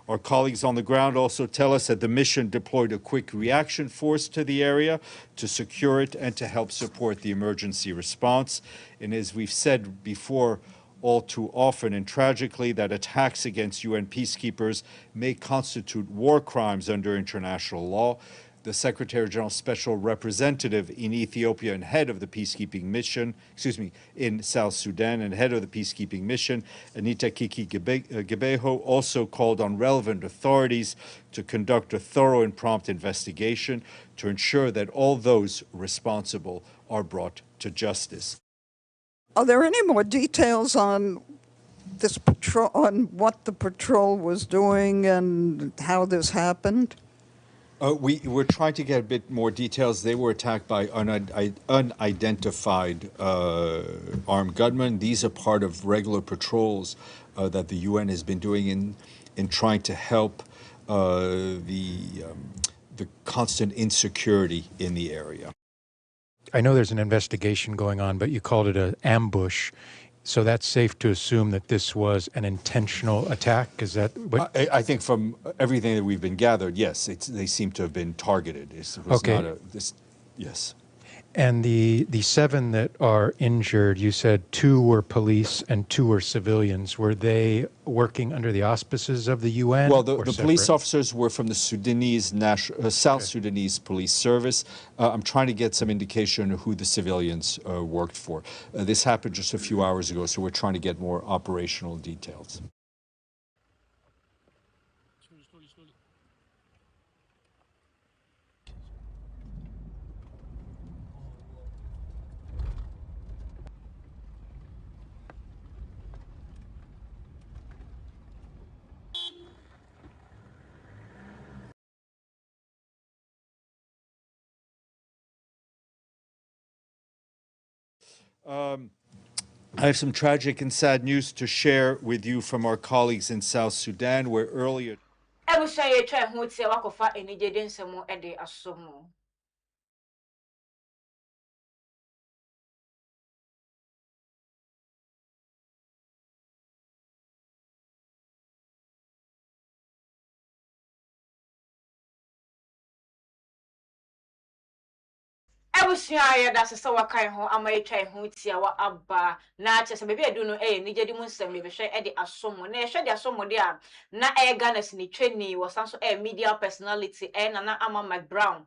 Speaker 16: Our colleagues on the ground also tell us that the mission deployed a quick reaction force to the area to secure it and to help support the emergency response. And as we've said before, all too often and tragically, that attacks against UN peacekeepers may constitute war crimes under international law. The Secretary General's Special Representative in Ethiopia and head of the peacekeeping mission, in South Sudan and head of the peacekeeping mission, Anita Kiki Gebeho, also called on relevant authorities to conduct a thorough and prompt investigation to ensure that all those responsible are brought to justice.
Speaker 17: Are there any more details on this patrol, on what the patrol was doing and how this happened?
Speaker 16: We're trying to get a bit more details. They were attacked by unidentified armed gunmen. These are part of regular patrols that the UN has been doing in trying to help the constant insecurity in the area.
Speaker 18: I know there's an investigation going on, but you called it an ambush. So that's safe to assume that this was an intentional attack? Is that what?
Speaker 16: I think from everything that we've been gathered, yes, they seem to have been targeted. It was
Speaker 18: okay.
Speaker 16: Yes.
Speaker 18: And the 7 that are injured, you said 2 were police and 2 were civilians. Were they working under the auspices of the UN?
Speaker 16: Well, the police officers were from the South Sudanese Police Service. I'm trying to get some indication of who the civilians worked for. This happened just a few hours ago, so we're trying to get more operational details. I have some tragic and sad news to share with you from our colleagues in South Sudan, where earlier.
Speaker 1: Ebusia da sese wakan ho amayetwa ho tia wa aba na chese bebe adu no nigedi mu nsem be hwe de asomo na hwe de asomo de a na Ghana sini twani wasanso media personality na Ama Mike Brown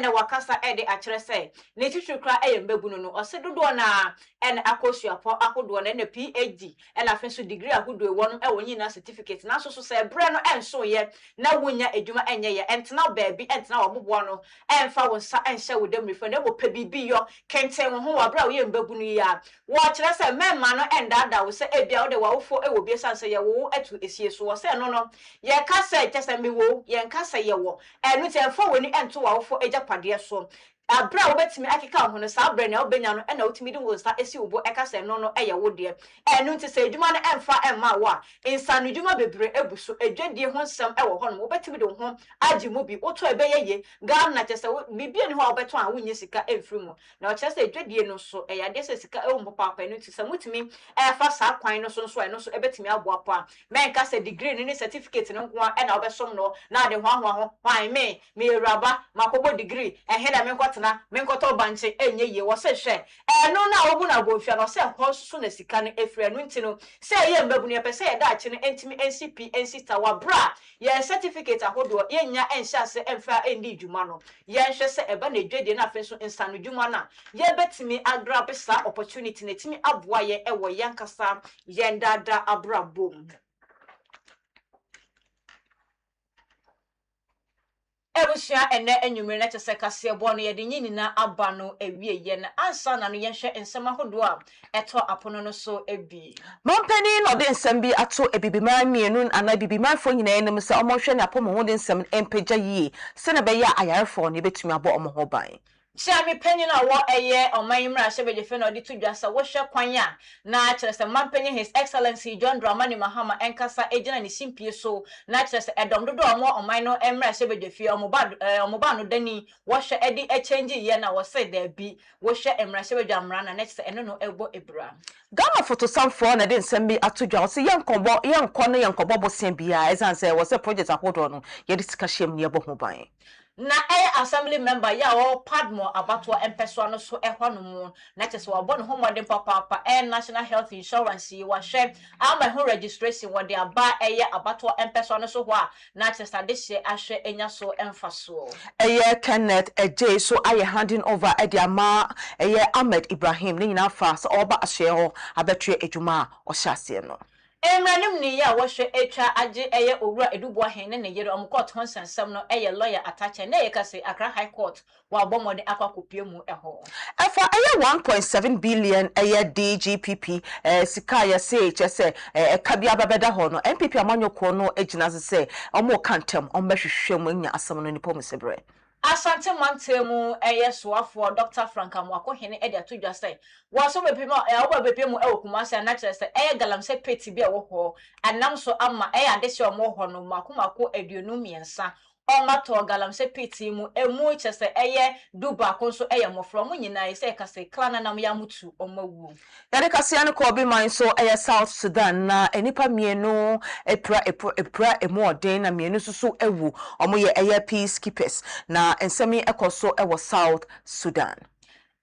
Speaker 1: na wakasa de akere se ne titru kra mbebu no ose dodo na akosuapo akodo na PhD na afenso degree akodo ewo no nyina certificate na so se bre no enso ye na wonya edwuma enye ye entena baabi entena wabobo no emfa wonsa enhye wodam refa wo pebibi yo kenten ho wabra wo ye mbabu no ya wo kire se memma no endada wo se ebia wo de wawofo wo bi sanse ye wo atu esie so wo se no ye ka se tese me wo ye nka se ye wo enu te enfo woni ento wawofo ejapade so abra wo betimi akeka ho no sa abra na obenya no na otimi de wo sa esi obo eka se no eye wo de enu nti se edwuma no emfa emma wo a insanu edwuma bebre ebuso edwadie ho nsem wo ho no wo betimi de ho agi mu bi oto ebeye ye gam na chese bibie ni ho a obeto a wonye sika emfiri mu na o chese edwadie no so yade se sika mbo papa enu nti se mutimi fa sa kwan no so so ebetimi aboa pa menka se degree ni certificate no nko a na obesom no na de ho hwan me raba makobo degree eheda me na menkoto banche enye ye wo se hwe no na obu na bofia no se ho so na sika no efre no ntino se ye mbabu ne pese ye da achi no entimi NCP NCTA wa bra ye certificate ahodo ye nya enhya se emfa endi dwuma no ye nhwe se eba na edwede na afenso insano dwuma na ye betimi agrab sa opportunity na timi aboa ye ewo yankasa ye ndada abrabom Ebusia enyumire na chese kase bo no ye de nyinina aba no ewie ye na ansa na no ye hwe nsem ahodo a eto apono no so ebi
Speaker 2: Mompani no de nsem bi ato ebibima mienu ana bibima fo nyina enim se omo hwe na apomo ho de nsem empagya yi se na be ya ayarefo ne betumi abo omo ho ban
Speaker 1: Shami penny na wa eye on my imra shebe de fe na odi to dwasa wo hwe kwan ya na kire se man penny his excellency John Dramani Mahama enkasa ejina ni simpie so na kire se edom dodo omo on my no emra shebe de fe omoba no dani wo hwe edi e change ye na wo say there bi wo hwe emra shebe de amra na kire se eno no ebo ebra
Speaker 2: Ghana photo some for na den sem bi atodwa wo se yenkɔ no yenkɔbɔ bosen bia ezan se wo se project ahodo no ye de sika hye ne ebo ho ban
Speaker 1: na assembly member ya o padmo abato empeso no so ehwa no mu na kese wa bɔ no homode papa national health insurance yi wa hwɛ ama ho registration wo de aba abato empeso no so ho a na kese de hye ahwɛ enya so emfa so
Speaker 2: Kenneth J so aye handing over ama Ahmed Ibrahim ne nyina fa so oba ahye ho abetwe adwuma o hyase no
Speaker 1: Emranim ni ya wohwe etwa age owura edubo ahen ne yere omkot honsansam no lawyer attache na kase Accra High Court wa bomode akwakopie mu eho
Speaker 2: efa 1.7 billion DGPP sika ya say chese kabia babeda ho no MPP amanyoko no egina se omo kantem ombehwehwe mu nya asam no nipo musebre
Speaker 1: Asante mantemu soafo Dr. Frank Amwako hene ede atodwa say waso bepem obabepem Kumasi na kire say galamse peti bi wo ho anam so ama adese omo ho no makomako aduonu miensa omato galamse peti mu emu chese duba ko so mofro mu nyina say kase klana nam ya mutu omawu
Speaker 2: yade kase an ko bi man so South Sudan na enipa mienu epra emoden na mienu susu ewu omo ye peacekeepers na ensemi ekoso South Sudan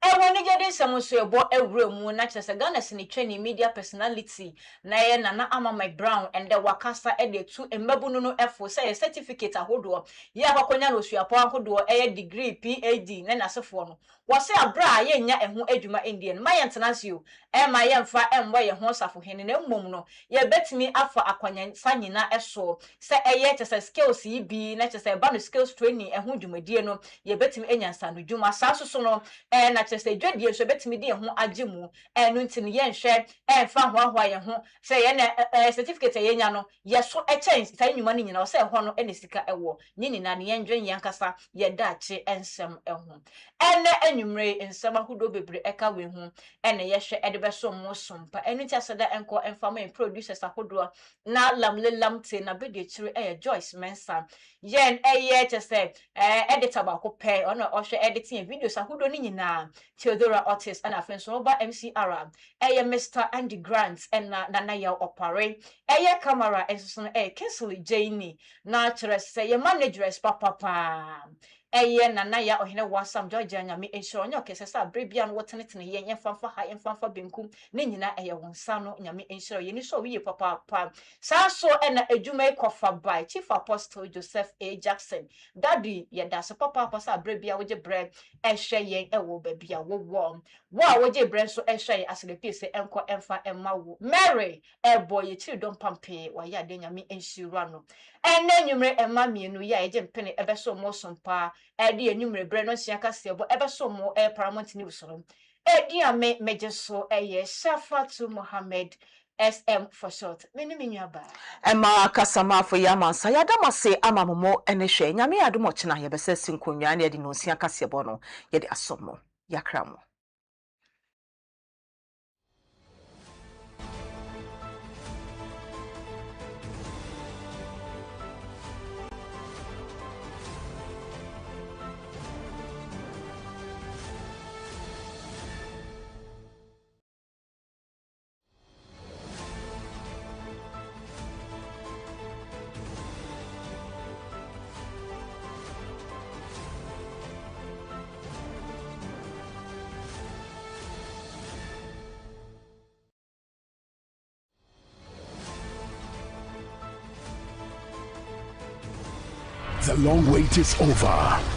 Speaker 1: Ewoni jede samuso ebo ewure mu na kire se Ghana sini twani media personality na Nana Ama Brown and the wakasa ede tu embabunu no efo say certificate ahodo ye akonya no suapo ahodo degree PhD na nasefo no wose abra ye nya eho adwuma Indian ma yentenasio ma ye mfa embo ye ho safo hene na mmom no ye betimi afa akwanya sanyina eso se tese skills yi bi na tese ba no skills training eho dwumadie no ye betimi enyansa no dwuma saso no na tese dwadie so betimi de ho agemu enu ntini ye nhwe emfa ho ahwa ye ho se ye na certificate ye nya no ye so change sai nyuma ni nyina se ho no ene sika ewo nyini na ne yendwen yankasa ye dache ensem eho ene enwumre ensem ahodo bebre eka we hu ene ye hwe ede beso mo sompa enu ti aseda enko enfama producers ahodo na lamte na bede chire Joyce Mensa yen tese editor ba ko pe ono ohwe editing videos ahodo ni nyina Theodora Otis and afenso ba MC Arab Mr. Andy Grant and Nana ya opare camera enso Kinsley Janie na chere say ye managers papa Nana ya ohene wasam Georgia nyame ensure onyo kesesa brebia no wotenetene ye famfa ha famfa benkum ne nyina wonsa no nyame ensure ye ni so wiye papa sa so na adwuma ekofa by Chief Apostle Joseph A. Jackson daddy ye da so papa sa brebia woje bre ehwe ye ewo babia wo woje bre so ehwe ye aslepi se enko emfa emma Mary boy ye chi don pampe wa ya de nyame ensure no enwumre emma mienu ya eje mpene ebeso mo sompa edi enwumre bre no sia kase bo ebeso mo Paramount News no edi ame mejeso Shafatu Mohammed SM for short meni menyaba
Speaker 2: Emma kasama for yamansa yadamase amamomo ene hwe nyame adomo chena ye bese sinkonwa na ye di no sia kase bo no ye di asomo yakramo.
Speaker 19: The long wait is over.